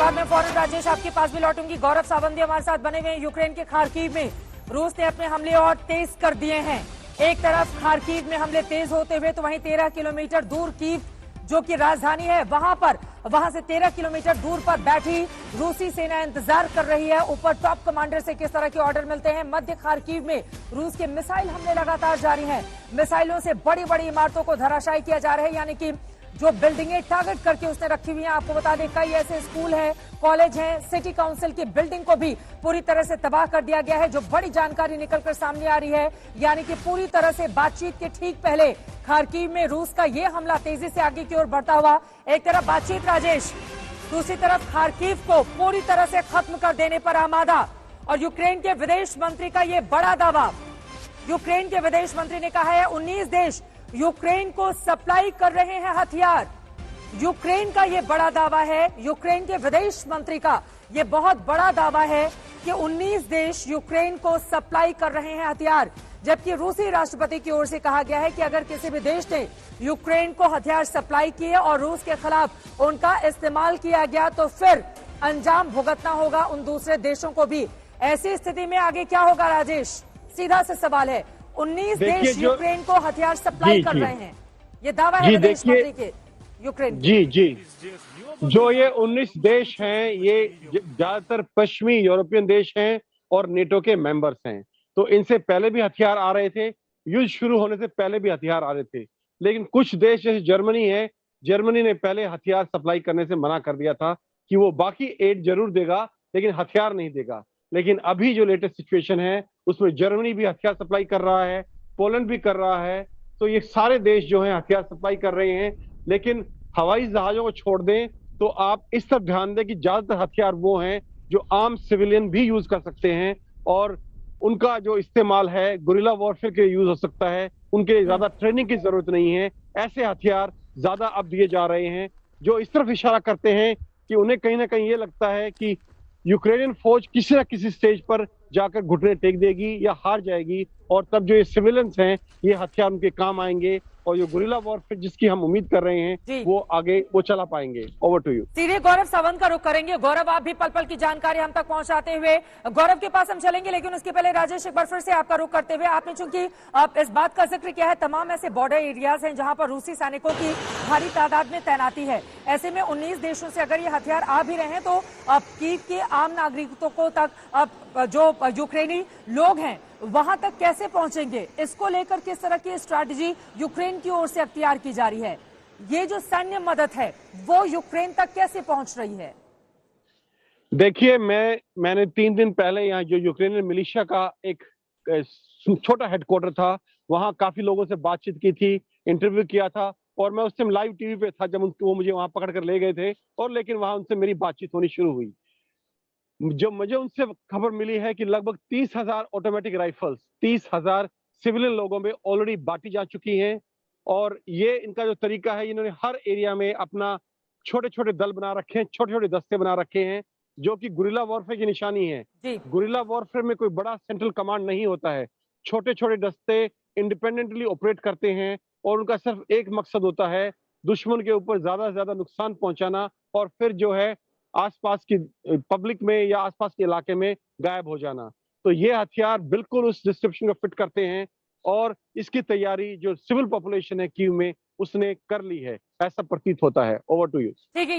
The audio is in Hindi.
बाद में फौरन राजेश आपके पास भी लौटूंगी। गौरव सावंत हमारे साथ बने हुए हैं। यूक्रेन के खार्किव में रूस ने अपने हमले और तेज कर दिए हैं। एक तरफ खार्किव में हमले तेज होते हुए तो वहीं 13 किलोमीटर दूर कीव जो कि राजधानी है वहां से 13 किलोमीटर दूर पर बैठी रूसी सेना इंतजार कर रही है। ऊपर टॉप कमांडर से किस तरह के ऑर्डर मिलते हैं। मध्य खार्किव में रूस के मिसाइल हमले लगातार जारी हैं। मिसाइलों से बड़ी बड़ी इमारतों को धराशायी किया जा रहा है, यानी कि जो बिल्डिंगें टारगेट करके उसने रखी हुई हैं। आपको बता दें कई ऐसे स्कूल हैं, कॉलेज हैं, सिटी काउंसिल की बिल्डिंग को भी पूरी तरह से तबाह कर दिया गया है। जो बड़ी जानकारी निकलकर सामने आ रही है, यानी कि पूरी तरह से बातचीत के ठीक पहले खार्किव में रूस का ये हमला तेजी से आगे की ओर बढ़ता हुआ। एक तरफ बातचीत राजेश, दूसरी तरफ खार्किव को पूरी तरह से खत्म कर देने पर आमादा। और यूक्रेन के विदेश मंत्री का ये बड़ा दावा। यूक्रेन के विदेश मंत्री ने कहा है 19 देश यूक्रेन को सप्लाई कर रहे हैं हथियार। यूक्रेन का यह बड़ा दावा है, यूक्रेन के विदेश मंत्री का यह बहुत बड़ा दावा है कि 19 देश यूक्रेन को सप्लाई कर रहे हैं हथियार। जबकि रूसी राष्ट्रपति की ओर से कहा गया है कि अगर किसी भी देश ने यूक्रेन को हथियार सप्लाई किए और रूस के खिलाफ उनका इस्तेमाल किया गया तो फिर अंजाम भुगतना होगा उन दूसरे देशों को भी। ऐसी स्थिति में आगे क्या होगा राजेश, सीधा से सवाल है। 19 देश यूक्रेन को हथियार सप्लाई कर रहे हैं, ये दावा है विदेश मंत्री के यूक्रेन। जी जो ये 19 देश हैं ये ज्यादातर पश्चिमी यूरोपियन देश हैं और नेटो के मेंबर्स हैं। तो इनसे पहले भी हथियार आ रहे थे, युद्ध शुरू होने से पहले भी हथियार आ रहे थे। लेकिन कुछ देश जैसे जर्मनी है, जर्मनी ने पहले हथियार सप्लाई करने से मना कर दिया था कि वो बाकी एड जरूर देगा लेकिन हथियार नहीं देगा। लेकिन अभी जो लेटेस्ट सिचुएशन है उसमें जर्मनी भी हथियार सप्लाई कर रहा है, पोलैंड भी कर रहा है। तो ये सारे देश जो हैं हथियार सप्लाई कर रहे हैं। लेकिन हवाई जहाजों को छोड़ दें तो आप इस तरफ ध्यान दें कि ज्यादातर हथियार वो हैं जो आम सिविलियन भी यूज कर सकते हैं और उनका जो इस्तेमाल है गुरिल्ला वॉरफेयर के यूज हो सकता है। उनके लिए ज्यादा ट्रेनिंग की जरूरत नहीं है। ऐसे हथियार ज्यादा अब दिए जा रहे हैं जो इस तरफ इशारा करते हैं कि उन्हें कहीं ना कहीं ये लगता है कि यूक्रेनियन फौज किसी न किसी स्टेज पर जाकर घुटने टेक देगी या हार जाएगी और तब जो ये सिविलियंस हैं ये हथियार उनके काम आएंगे और जो गुरिल्ला वॉरफेयर जिसकी हम उम्मीद कर रहे हैं वो आगे वो चला पाएंगे। Over to you. सीधे गौरव सावंत का रुख करेंगे। गौरव, आप भी पल पल की जानकारी हम तक पहुंचाते हुए गौरव के पास हम चलेंगे, लेकिन उसके पहले राजेश एक बार फिर से आपका रुख करते हुए, आपने चूंकि आप इस बात का जिक्र किया है तमाम ऐसे बॉर्डर एरियाज हैं जहां पर रूसी सैनिकों की भारी तादाद में तैनाती है। ऐसे में 19 देशों से अगर ये हथियार आ भी रहे हैं तो कीव के आम नागरिकों तक जो यूक्रेनी लोग हैं वहां तक कैसे पहुंचेंगे, इसको लेकर किस तरह की स्ट्रैटेजी यूक्रेन की ओर से अख्तियार की जा रही है। ये जो सैन्य मदद है वो यूक्रेन तक कैसे पहुंच रही है। देखिए मैंने 3 दिन पहले यहाँ जो यूक्रेनियन मिलिशिया का एक छोटा हेडक्वार्टर था वहां काफी लोगों से बातचीत की थी, इंटरव्यू किया था और मैं उस टाइम लाइव टीवी पे था जब वो मुझे वहां पकड़ कर ले गए थे और लेकिन वहां उनसे मेरी बातचीत होनी शुरू हुई। जो मुझे उनसे खबर मिली है कि लगभग 30,000 ऑटोमेटिक राइफल्स 30,000 सिविलियन लोगों में ऑलरेडी बांटी जा चुकी हैं। और ये इनका जो तरीका है, इन्होंने हर एरिया में अपना छोटे छोटे दल बना रखे हैं, छोटे छोटे दस्ते बना रखे हैं जो कि गुरिल्ला वॉरफेयर की निशानी है। गुरिल्ला वॉरफेयर में कोई बड़ा सेंट्रल कमांड नहीं होता है, छोटे छोटे दस्ते इंडिपेंडेंटली ऑपरेट करते हैं और उनका सिर्फ एक मकसद होता है दुश्मन के ऊपर ज्यादा से ज्यादा नुकसान पहुंचाना और फिर जो है आसपास की पब्लिक में या आसपास के इलाके में गायब हो जाना। तो ये हथियार बिल्कुल उस डिस्क्रिप्शन को फिट करते हैं और इसकी तैयारी जो सिविल पॉपुलेशन है कीव में उसने कर ली है, ऐसा प्रतीत होता है। Over to you. ठीक है।